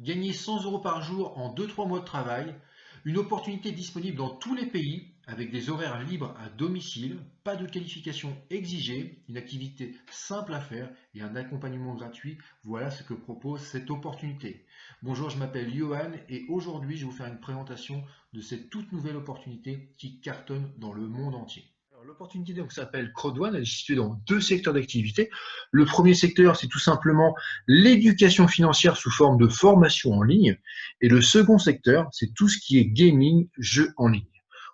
Gagner 100 € par jour en 2-3 mois de travail, une opportunité disponible dans tous les pays avec des horaires libres à domicile, pas de qualification exigée, une activité simple à faire et un accompagnement gratuit. Voilà ce que propose cette opportunité. Bonjour, je m'appelle Johan et aujourd'hui je vais vous faire une présentation de cette toute nouvelle opportunité qui cartonne dans le monde entier. L'opportunité s'appelle Crowd1, elle est située dans deux secteurs d'activité. Le premier secteur, c'est tout simplement l'éducation financière sous forme de formation en ligne. Et le second secteur, c'est tout ce qui est gaming, jeux en ligne.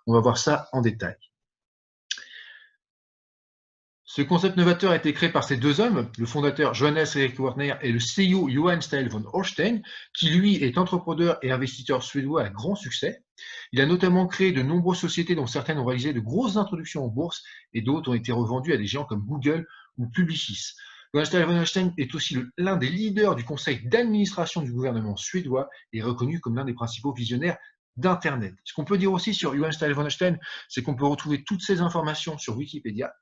On va voir ça en détail. Ce concept novateur a été créé par ces deux hommes, le fondateur Johannes Erik Werner et le CEO Johan Stael von Holstein, qui lui est entrepreneur et investisseur suédois à grand succès. Il a notamment créé de nombreuses sociétés dont certaines ont réalisé de grosses introductions en bourse et d'autres ont été revendues à des géants comme Google ou Publicis. Johan Stael von Holstein est aussi l'un des leaders du conseil d'administration du gouvernement suédois et reconnu comme l'un des principaux visionnaires d'Internet. Ce qu'on peut dire aussi sur Johan Stael von Holstein, c'est qu'on peut retrouver toutes ces informations sur Wikipédia.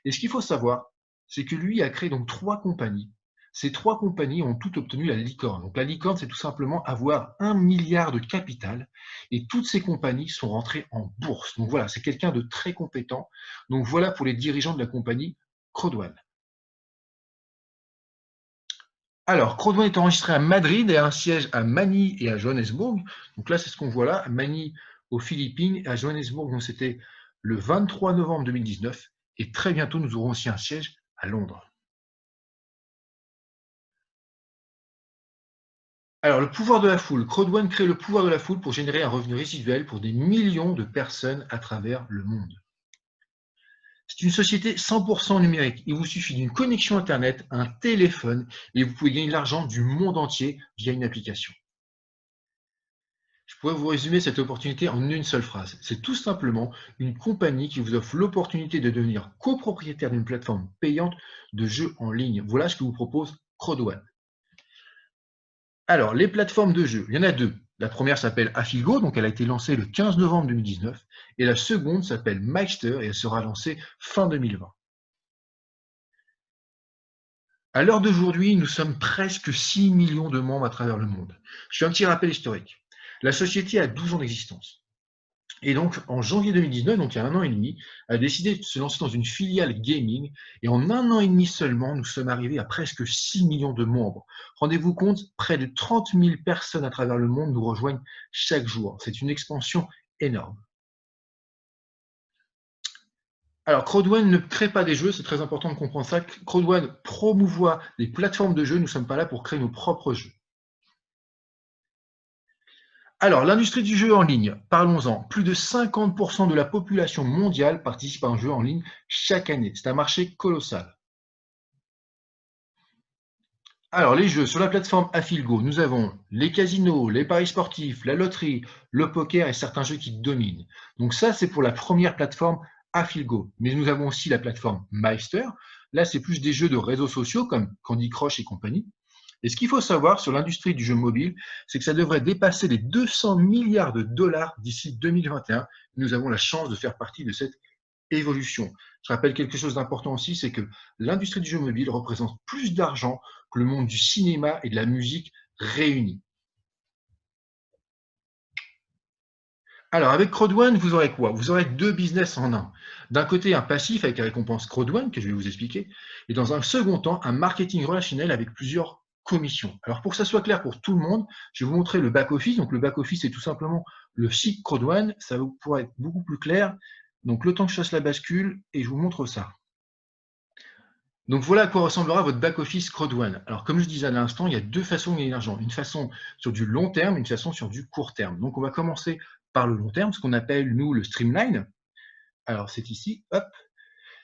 Et ce qu'il faut savoir, c'est que lui a créé donc 3 compagnies. Ces 3 compagnies ont toutes obtenu la licorne. Donc la licorne, c'est tout simplement avoir 1 milliard de capital et toutes ces compagnies sont rentrées en bourse. Donc voilà, c'est quelqu'un de très compétent. Donc voilà pour les dirigeants de la compagnie Crowd1. Alors, Crowd1 est enregistré à Madrid et a un siège à Manille et à Johannesburg. Donc là, c'est ce qu'on voit là, Manille aux Philippines et à Johannesburg, donc c'était le 23 novembre 2019. Et très bientôt, nous aurons aussi un siège à Londres. Alors, le pouvoir de la foule. Crowd1 crée le pouvoir de la foule pour générer un revenu résiduel pour des millions de personnes à travers le monde. C'est une société 100% numérique. Il vous suffit d'une connexion Internet, un téléphone, et vous pouvez gagner de l'argent du monde entier via une application. Je pourrais vous résumer cette opportunité en une seule phrase. C'est tout simplement une compagnie qui vous offre l'opportunité de devenir copropriétaire d'une plateforme payante de jeux en ligne. Voilà ce que vous propose Crowd1. Alors, les plateformes de jeux, il y en a deux. La première s'appelle Afilgo, donc elle a été lancée le 15 novembre 2019, et la seconde s'appelle Meister et elle sera lancée fin 2020. À l'heure d'aujourd'hui, nous sommes presque 6 millions de membres à travers le monde. Je fais un petit rappel historique. La société a 12 ans d'existence. Et donc, en janvier 2019, donc il y a 1 an et demi, a décidé de se lancer dans une filiale gaming. Et en 1 an et demi seulement, nous sommes arrivés à presque 6 millions de membres. Rendez-vous compte, près de 30 000 personnes à travers le monde nous rejoignent chaque jour. C'est une expansion énorme. Alors, Crowd1 ne crée pas des jeux, c'est très important de comprendre ça. Crowd1 promouvoit des plateformes de jeux, nous ne sommes pas là pour créer nos propres jeux. Alors, l'industrie du jeu en ligne, parlons-en. Plus de 50% de la population mondiale participe à un jeu en ligne chaque année. C'est un marché colossal. Alors, les jeux sur la plateforme Afilgo, nous avons les casinos, les paris sportifs, la loterie, le poker et certains jeux qui dominent. Donc ça, c'est pour la première plateforme Afilgo. Mais nous avons aussi la plateforme Meister. Là, c'est plus des jeux de réseaux sociaux comme Candy Crush et compagnie. Et ce qu'il faut savoir sur l'industrie du jeu mobile, c'est que ça devrait dépasser les 200 milliards de dollars d'ici 2021. Nous avons la chance de faire partie de cette évolution. Je rappelle quelque chose d'important aussi, c'est que l'industrie du jeu mobile représente plus d'argent que le monde du cinéma et de la musique réunis. Alors, avec Crowd1, vous aurez quoi? Vous aurez 2 business en un. D'un côté, un passif avec la récompense Crowd1, que je vais vous expliquer, et dans un second temps, un marketing relationnel avec plusieurs commissions. Alors, pour que ça soit clair pour tout le monde, je vais vous montrer le back-office. Donc, le back-office, c'est tout simplement le site Crowd1. Ça pourra être beaucoup plus clair. Donc, le temps que je fasse la bascule, et je vous montre ça. Donc voilà à quoi ressemblera votre back-office Crowd1. Alors comme je disais à l'instant, il y a 2 façons de gagner de l'argent. Une façon sur du long terme, une façon sur du court terme. Donc on va commencer par le long terme, ce qu'on appelle nous le streamline. Alors c'est ici, hop.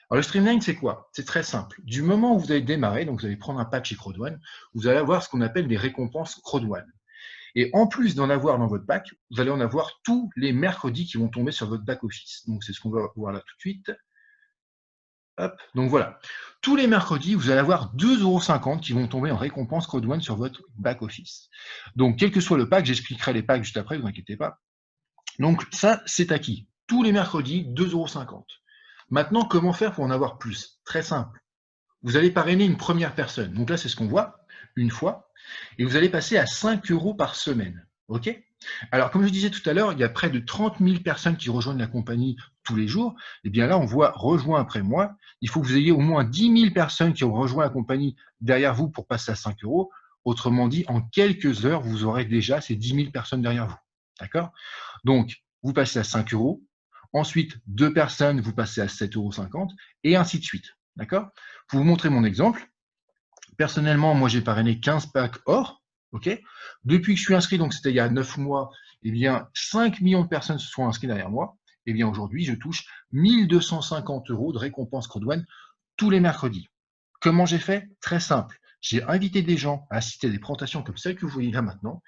Alors le streamline c'est quoi? C'est très simple. Du moment où vous allez démarrer, donc vous allez prendre un pack chez Crowd1, vous allez avoir ce qu'on appelle des récompenses Crowd1. Et en plus d'en avoir dans votre pack, vous allez en avoir tous les mercredis qui vont tomber sur votre back-office. Donc c'est ce qu'on va voir là tout de suite. Hop, donc voilà. Tous les mercredis, vous allez avoir 2,50 € qui vont tomber en récompense Crowd1 sur votre back-office. Donc, quel que soit le pack, j'expliquerai les packs juste après, ne vous inquiétez pas. Donc, ça, c'est acquis. Tous les mercredis, 2,50 €. Maintenant, comment faire pour en avoir plus? Très simple. Vous allez parrainer une première personne. Donc là, c'est ce qu'on voit. une fois, et vous allez passer à 5 € par semaine. OK? Alors, comme je disais tout à l'heure, il y a près de 30 000 personnes qui rejoignent la compagnie tous les jours. Et bien là, on voit rejoint après moi. Il faut que vous ayez au moins 10 000 personnes qui ont rejoint la compagnie derrière vous pour passer à 5 €. Autrement dit, en quelques heures, vous aurez déjà ces 10 000 personnes derrière vous. D'accord? Donc, vous passez à 5 €. Ensuite, 2 personnes, vous passez à 7,50 € et ainsi de suite. D'accord? Pour vous montrer mon exemple, personnellement, moi, j'ai parrainé 15 packs or. OK? Depuis que je suis inscrit, donc c'était il y a 9 mois, eh bien, 5 millions de personnes se sont inscrites derrière moi. Eh bien, aujourd'hui, je touche 1 250 € de récompense Crowdone tous les mercredis. Comment j'ai fait? Très simple. J'ai invité des gens à assister à des présentations comme celle que vous voyez là maintenant.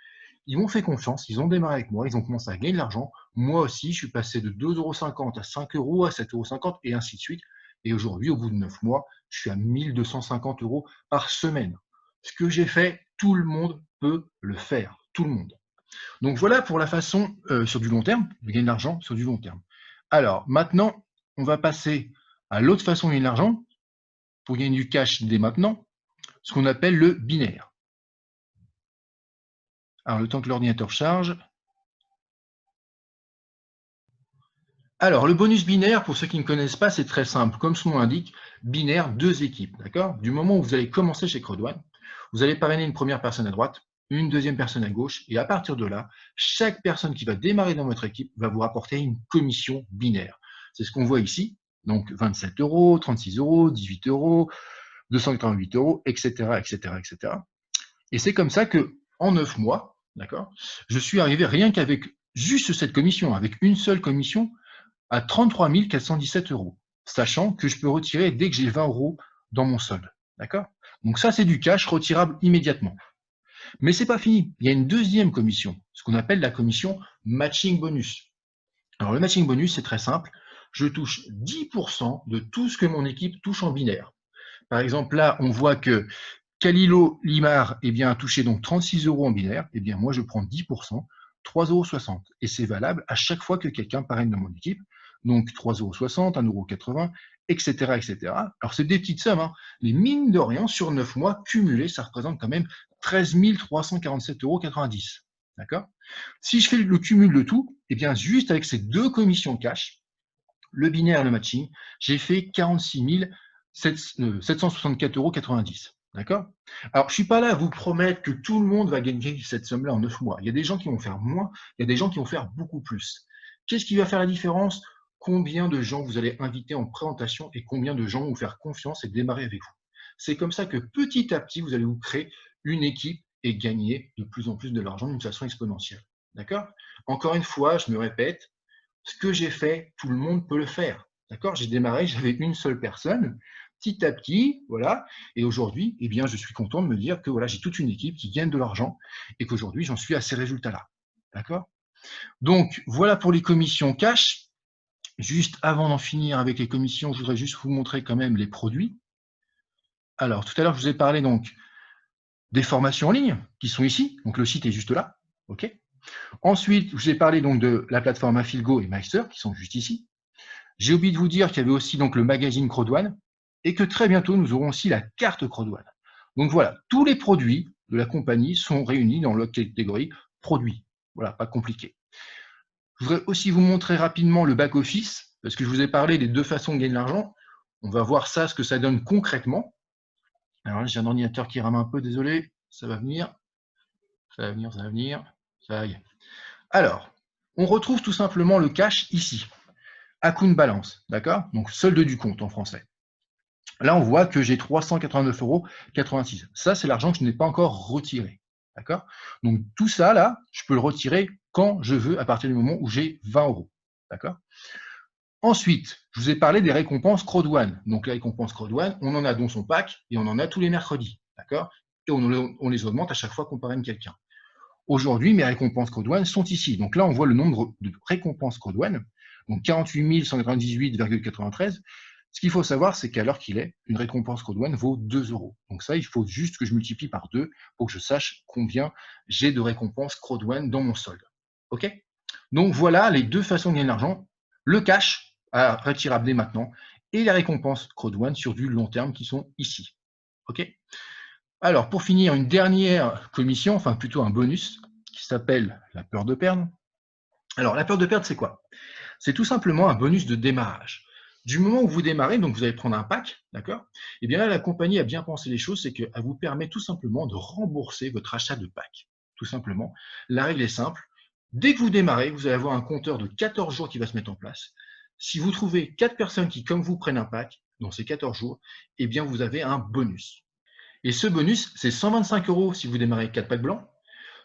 Ils m'ont fait confiance, ils ont démarré avec moi, ils ont commencé à gagner de l'argent. Moi aussi, je suis passé de 2,50 € à 5 € à 7,50 € et ainsi de suite. Et aujourd'hui, au bout de 9 mois, je suis à 1 250 € par semaine. Ce que j'ai fait, tout le monde peut le faire. Tout le monde. Donc voilà pour la façon sur du long terme, de gagner de l'argent sur du long terme. Alors maintenant, on va passer à l'autre façon de gagner de l'argent pour gagner du cash dès maintenant, ce qu'on appelle le binaire. Alors le temps que l'ordinateur charge. Alors, le bonus binaire, pour ceux qui ne connaissent pas, c'est très simple. Comme son nom l'indique, binaire, 2 équipes. D'accord? Du moment où vous allez commencer chez Crowdone, vous allez parrainer une première personne à droite, une deuxième personne à gauche, et à partir de là, chaque personne qui va démarrer dans votre équipe va vous rapporter une commission binaire. C'est ce qu'on voit ici. Donc 27 €, 36 €, 18 €, 288 €, etc., etc., etc. Et c'est comme ça que, en 9 mois, d'accord, je suis arrivé rien qu'avec juste cette commission, avec une seule commission, à 33 417 €, sachant que je peux retirer dès que j'ai 20 € dans mon solde. D'accord? Donc ça, c'est du cash retirable immédiatement. Mais c'est pas fini. Il y a une deuxième commission, ce qu'on appelle la commission matching bonus. Alors le matching bonus, c'est très simple. Je touche 10% de tout ce que mon équipe touche en binaire. Par exemple, là, on voit que Kalilo Limar a touché donc 36 € en binaire. Eh bien, moi, je prends 10%, 3,60 €. Et c'est valable à chaque fois que quelqu'un parraine dans mon équipe. Donc 3,60 €, 1,80 €, etc., etc. Alors, c'est des petites sommes, hein. Mais mine de rien, sur 9 mois, cumulé, ça représente quand même 13 347,90 €. D'accord? Si je fais le cumul de tout, eh bien, juste avec ces deux commissions cash, le binaire et le matching, j'ai fait 46 764,90 €. D'accord? Alors, je ne suis pas là à vous promettre que tout le monde va gagner cette somme-là en 9 mois. Il y a des gens qui vont faire moins, il y a des gens qui vont faire beaucoup plus. Qu'est-ce qui va faire la différence? Combien de gens vous allez inviter en présentation et combien de gens vont vous faire confiance et démarrer avec vous. C'est comme ça que petit à petit, vous allez vous créer une équipe et gagner de plus en plus de l'argent d'une façon exponentielle. D'accord? Encore une fois, je me répète, ce que j'ai fait, tout le monde peut le faire. D'accord? J'ai démarré, j'avais une seule personne. Petit à petit, voilà. Et aujourd'hui, eh bien, je suis content de me dire que voilà, j'ai toute une équipe qui gagne de l'argent et qu'aujourd'hui, j'en suis à ces résultats-là. D'accord? Donc, voilà pour les commissions cash. Juste avant d'en finir avec les commissions, je voudrais juste vous montrer quand même les produits. Alors, tout à l'heure, je vous ai parlé donc des formations en ligne qui sont ici. Donc, le site est juste là. OK? Ensuite, je vous ai parlé donc de la plateforme Affilgo et Meister qui sont juste ici. J'ai oublié de vous dire qu'il y avait aussi donc le magazine Crowdone et que très bientôt, nous aurons aussi la carte Crowdone. Donc voilà, tous les produits de la compagnie sont réunis dans la catégorie produits. Voilà, pas compliqué. Je voudrais aussi vous montrer rapidement le back-office, parce que je vous ai parlé des deux façons de gagner de l'argent. On va voir ça, ce que ça donne concrètement. Alors là, j'ai un ordinateur qui rame un peu, désolé, ça va venir. Ça va venir, ça va venir. Ça y est. Alors, on retrouve tout simplement le cash ici. Account balance, d'accord? Donc solde du compte en français. Là, on voit que j'ai 389,86 €. Ça, c'est l'argent que je n'ai pas encore retiré. D'accord? Donc tout ça, là, je peux le retirer quand je veux à partir du moment où j'ai 20 €. D'accord? Ensuite, je vous ai parlé des récompenses Crowdone. Donc les récompenses Crowdone, on en a dans son pack et on en a tous les mercredis. D'accord? Et on les augmente à chaque fois qu'on parraine quelqu'un. Aujourd'hui, mes récompenses Crowdone sont ici. Donc là, on voit le nombre de récompenses Crowdone. Donc 48 198,93 €. Ce qu'il faut savoir, c'est qu'à l'heure qu'il est, une récompense Crowdone vaut 2 €. Donc ça, il faut juste que je multiplie par 2 pour que je sache combien j'ai de récompenses Crowdone dans mon solde. OK? Donc voilà les deux façons de gagner de l'argent. Le cash, à retirable dès maintenant, et les récompenses Crowdone sur du long terme qui sont ici. OK? Alors, pour finir, une dernière commission, enfin plutôt un bonus, qui s'appelle la peur de perdre. Alors, la peur de perdre, c'est quoi? C'est tout simplement un bonus de démarrage. Du moment où vous démarrez, donc vous allez prendre un pack, d'accord? Et bien là, la compagnie a bien pensé les choses, c'est qu'elle vous permet tout simplement de rembourser votre achat de pack. Tout simplement. La règle est simple. Dès que vous démarrez, vous allez avoir un compteur de 14 jours qui va se mettre en place. Si vous trouvez 4 personnes qui, comme vous, prennent un pack dans ces 14 jours, eh bien vous avez un bonus. Et ce bonus, c'est 125 € si vous démarrez 4 packs blancs,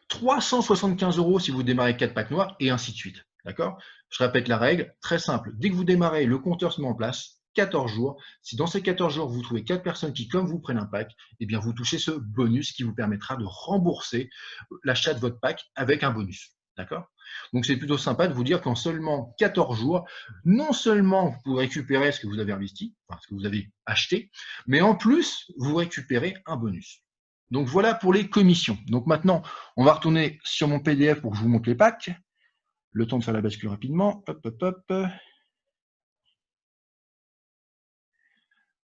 375 € si vous démarrez 4 packs noirs, et ainsi de suite. D'accord? Je répète la règle, très simple. Dès que vous démarrez, le compteur se met en place, 14 jours. Si dans ces 14 jours, vous trouvez 4 personnes qui, comme vous, prennent un pack, eh bien, vous touchez ce bonus qui vous permettra de rembourser l'achat de votre pack avec un bonus. D'accord? Donc, c'est plutôt sympa de vous dire qu'en seulement 14 jours, non seulement vous pouvez récupérer ce que vous avez investi, enfin, ce que vous avez acheté, mais en plus, vous récupérez un bonus. Donc, voilà pour les commissions. Donc, maintenant, on va retourner sur mon PDF pour que je vous montre les packs. Le temps de faire la bascule rapidement. Hop, hop, hop.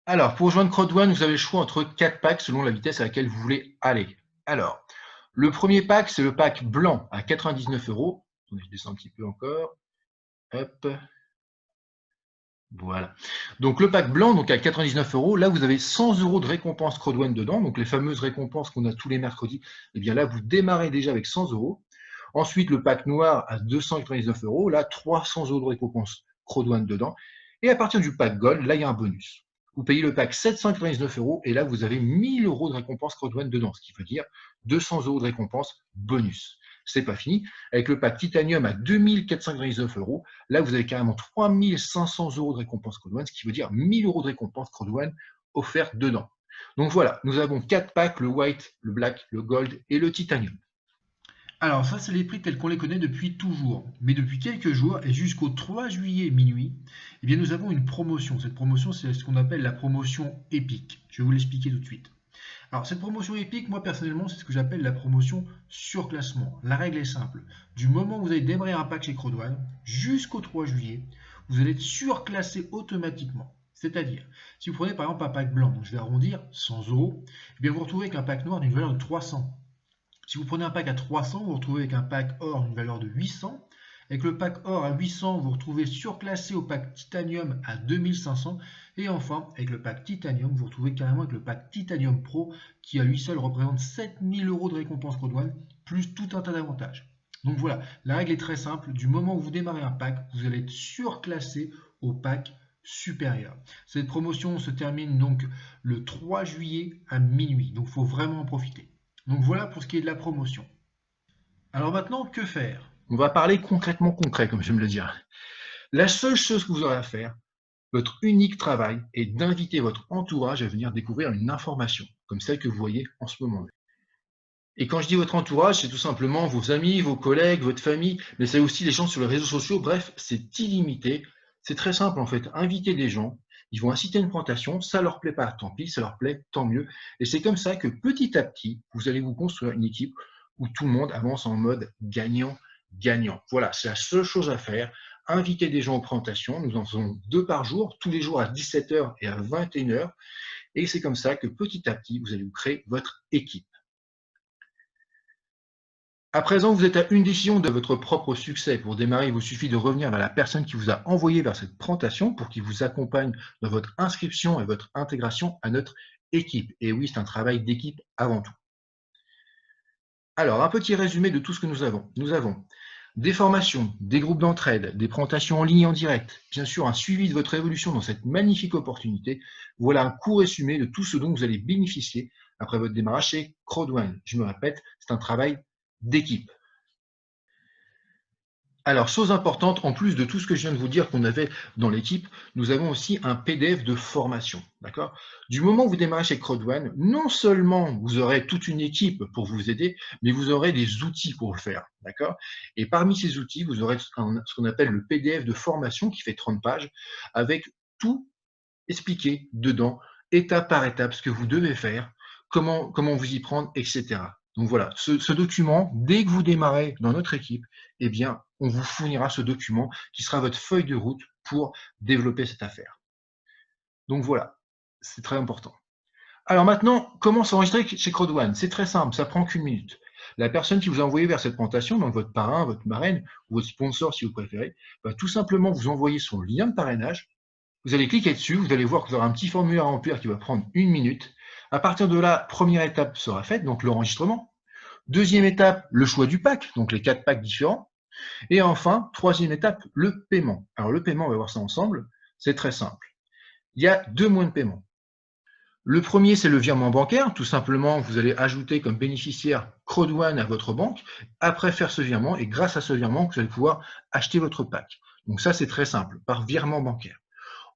Alors, pour rejoindre CrowdOne, vous avez le choix entre 4 packs selon la vitesse à laquelle vous voulez aller. Alors, le premier pack, c'est le pack blanc à 99 €. Attendez, je descends un petit peu encore. Hop, voilà. Donc, le pack blanc, donc à 99 €, là, vous avez 100 € de récompense CrowdOne dedans. Donc, les fameuses récompenses qu'on a tous les mercredis. Eh bien, là, vous démarrez déjà avec 100 €. Ensuite, le pack noir à 299 €. Là, 300 € de récompense CrowdOne dedans. Et à partir du pack gold, là, il y a un bonus. Vous payez le pack 799 € et là, vous avez 1000 € de récompense CrowdOne dedans, ce qui veut dire 200 € de récompense bonus. C'est pas fini. Avec le pack titanium à 2499 €, là, vous avez carrément 3500 € de récompense CrowdOne, ce qui veut dire 1000 € de récompense CrowdOne offerte dedans. Donc voilà, nous avons 4 packs, le white, le black, le gold et le titanium. Alors ça, c'est les prix tels qu'on les connaît depuis toujours. Mais depuis quelques jours et jusqu'au 3 juillet minuit, eh bien, nous avons une promotion. Cette promotion, c'est ce qu'on appelle la promotion épique. Je vais vous l'expliquer tout de suite. Alors cette promotion épique, moi personnellement, c'est ce que j'appelle la promotion surclassement. La règle est simple. Du moment où vous allez démarrer un pack chez CrowdOne jusqu'au 3 juillet, vous allez être surclassé automatiquement. C'est-à-dire, si vous prenez par exemple un pack blanc, donc je vais arrondir 100 €, eh bien vous vous retrouvez avec un pack noir d'une valeur de 300. Si vous prenez un pack à 300, vous vous retrouvez avec un pack or d'une valeur de 800. Avec le pack or à 800, vous vous retrouvez surclassé au pack titanium à 2500. Et enfin, avec le pack titanium, vous vous retrouvez carrément avec le pack titanium pro qui à lui seul représente 7000 € de récompense CrowdOne, plus tout un tas d'avantages. Donc voilà, la règle est très simple. Du moment où vous démarrez un pack, vous allez être surclassé au pack supérieur. Cette promotion se termine donc le 3 juillet à minuit. Donc il faut vraiment en profiter. Donc voilà pour ce qui est de la promotion. Alors maintenant, que faire? On va parler concrètement concret, comme j'aime le dire. La seule chose que vous aurez à faire, votre unique travail, est d'inviter votre entourage à venir découvrir une information, comme celle que vous voyez en ce moment. Et quand je dis votre entourage, c'est tout simplement vos amis, vos collègues, votre famille, mais c'est aussi les gens sur les réseaux sociaux. Bref, c'est illimité. C'est très simple en fait. Inviter des gens, ils vont assister à une présentation, ça leur plaît pas, tant pis, ça leur plaît, tant mieux. Et c'est comme ça que petit à petit, vous allez vous construire une équipe où tout le monde avance en mode gagnant-gagnant. Voilà, c'est la seule chose à faire. Inviter des gens aux présentations. Nous en faisons 2 par jour, tous les jours à 17 h et à 21 h. Et c'est comme ça que petit à petit, vous allez vous créer votre équipe. À présent, vous êtes à une décision de votre propre succès. Pour démarrer, il vous suffit de revenir vers la personne qui vous a envoyé vers cette présentation pour qu'il vous accompagne dans votre inscription et votre intégration à notre équipe. Et oui, c'est un travail d'équipe avant tout. Alors, un petit résumé de tout ce que nous avons. Nous avons des formations, des groupes d'entraide, des présentations en ligne en direct, bien sûr un suivi de votre évolution dans cette magnifique opportunité. Voilà un court résumé de tout ce dont vous allez bénéficier après votre démarrage chez CrowdOne. Je me répète, c'est un travail d'équipe. Alors, chose importante, en plus de tout ce que je viens de vous dire qu'on avait dans l'équipe, nous avons aussi un PDF de formation. D'accord? Du moment où vous démarrez chez CrowdOne, non seulement vous aurez toute une équipe pour vous aider, mais vous aurez des outils pour le faire. D'accord? Et parmi ces outils, vous aurez ce qu'on appelle le PDF de formation qui fait 30 pages avec tout expliqué dedans, étape par étape, ce que vous devez faire, comment vous y prendre, etc. Donc voilà, ce document, dès que vous démarrez dans notre équipe, eh bien, on vous fournira ce document qui sera votre feuille de route pour développer cette affaire. Donc voilà, c'est très important. Alors maintenant, comment s'enregistrer chez CrowdOne? C'est très simple, ça prend qu'une minute. La personne qui vous a envoyé vers cette présentation, donc votre parrain, votre marraine ou votre sponsor si vous préférez, va tout simplement vous envoyer son lien de parrainage. Vous allez cliquer dessus, vous allez voir que vous aurez un petit formulaire à remplir qui va prendre une minute. À partir de là, première étape sera faite, donc l'enregistrement. Deuxième étape, le choix du pack, donc les 4 packs différents. Et enfin, troisième étape, le paiement. Alors le paiement, on va voir ça ensemble, c'est très simple. Il y a deux moyens de paiement. Le premier, c'est le virement bancaire. Tout simplement, vous allez ajouter comme bénéficiaire CrowdOne à votre banque, après faire ce virement, et grâce à ce virement, vous allez pouvoir acheter votre pack. Donc ça, c'est très simple, par virement bancaire.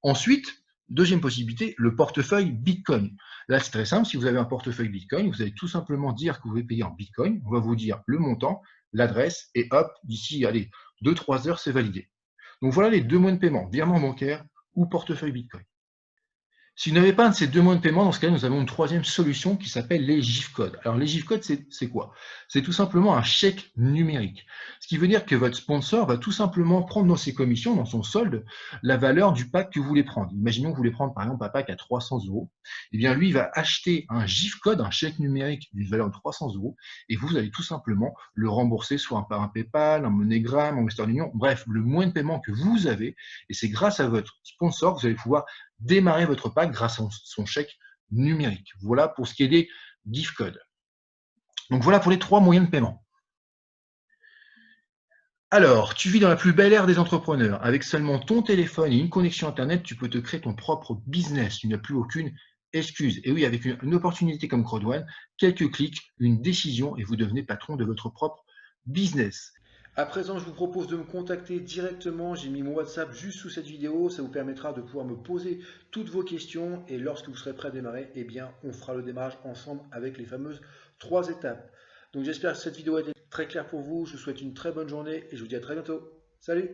Ensuite, deuxième possibilité, le portefeuille Bitcoin. Là, c'est très simple. Si vous avez un portefeuille Bitcoin, vous allez tout simplement dire que vous voulez payer en Bitcoin. On va vous dire le montant, l'adresse, et hop, d'ici, allez, 2-3 heures, c'est validé. Donc voilà les deux moyens de paiement, virement bancaire ou portefeuille Bitcoin. Si vous n'avez pas un de ces deux moyens de paiement, dans ce cas-là, nous avons une troisième solution qui s'appelle les GIF-codes. Alors les GIF-codes, c'est quoi? C'est tout simplement un chèque numérique. Ce qui veut dire que votre sponsor va tout simplement prendre dans ses commissions, dans son solde, la valeur du pack que vous voulez prendre. Imaginons que vous voulez prendre par exemple un pack à 300 euros. Eh bien lui, il va acheter un GIF-code, un chèque numérique d'une valeur de 300 euros, et vous allez tout simplement le rembourser soit par un PayPal, un MoneyGram, un Western Union, bref, le moyen de paiement que vous avez, et c'est grâce à votre sponsor que vous allez pouvoir démarrer votre pack grâce à son chèque numérique. Voilà pour ce qui est des gift codes. Donc voilà pour les trois moyens de paiement. Alors, tu vis dans la plus belle ère des entrepreneurs. Avec seulement ton téléphone et une connexion Internet, tu peux te créer ton propre business. Tu n'as plus aucune excuse. Et oui, avec une opportunité comme CrowdOne, quelques clics, une décision et vous devenez patron de votre propre business. À présent, je vous propose de me contacter directement. J'ai mis mon WhatsApp juste sous cette vidéo. Ça vous permettra de pouvoir me poser toutes vos questions. Et lorsque vous serez prêt à démarrer, eh bien, on fera le démarrage ensemble avec les fameuses 3 étapes. Donc j'espère que cette vidéo a été très claire pour vous. Je vous souhaite une très bonne journée et je vous dis à très bientôt. Salut!